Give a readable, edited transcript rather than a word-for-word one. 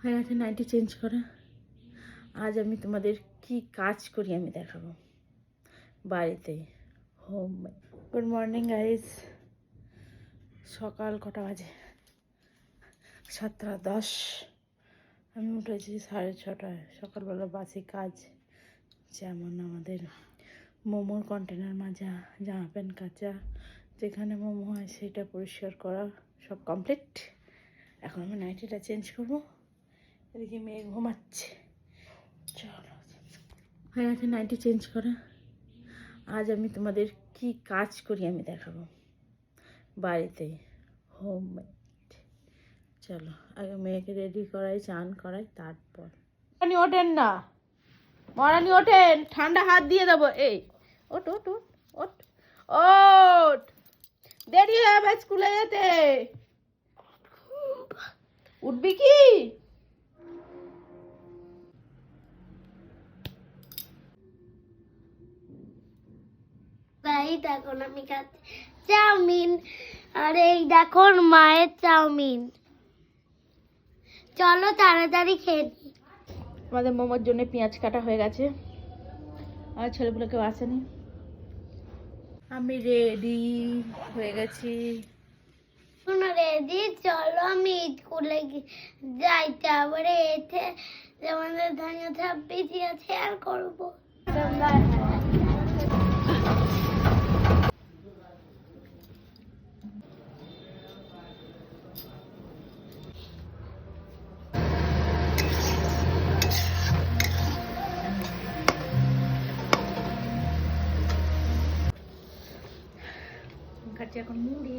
হয়ে গেছে nightie change করা। আজ আমি তোমাদের কি কাজ করি আমি দেখাবো বাড়িতে, হোম। Good morning guys. সকাল কটা বাজে? 7:10। আমি উঠেছি 6:30টায়। সকালবেলা বাসি কাজ, যেমন আমাদের মোমোর কন্টেনার মাজা, জামা প্যান্ট কাচা, যেখানে মোমো হয় সেটা পরিষ্কার করা, সব কমপ্লিট। এখন আমি নাইটিটা চেঞ্জ করবো। এদিকে মেয়ে ঘুমাচ্ছে। চলো, হয়ে গেছে নাইটি চেঞ্জ করা। আজ আমি তোমাদের কি কাজ করি আমি দেখাবো বাড়িতে, হোম। চলো আগে মেয়েকে রেডি করাই, চান করাই, তারপর মহারানী ওঠেন না, মহারানী ওঠেন, ঠান্ডা হাত দিয়ে দেবো। এই ওঠ ওঠ ওঠ ওঠ ওঠ, দেরি হয়ে যাবে স্কুলে যেতে। উঠবি কি? ভাই দেখো আমি খাচ্ছি চাউমিন, আর এই দেখো মায়ের চাউমিন। চলো তাড়াতাড়ি খেয়ে নিই। আমাদের মোমোর জন্য পেঁয়াজ কাটা হয়ে গেছে, আর ছেলেগুলো কেউ আসেনি। আমি রেডি হয়ে গেছি। শোনো রেডি, চলো আমি স্কুলে যাই, তারপরে এসে আমাদের ধানের ছাব্বিশ শেয়ার করবো। খাচ্ছি এখন মুড়ি।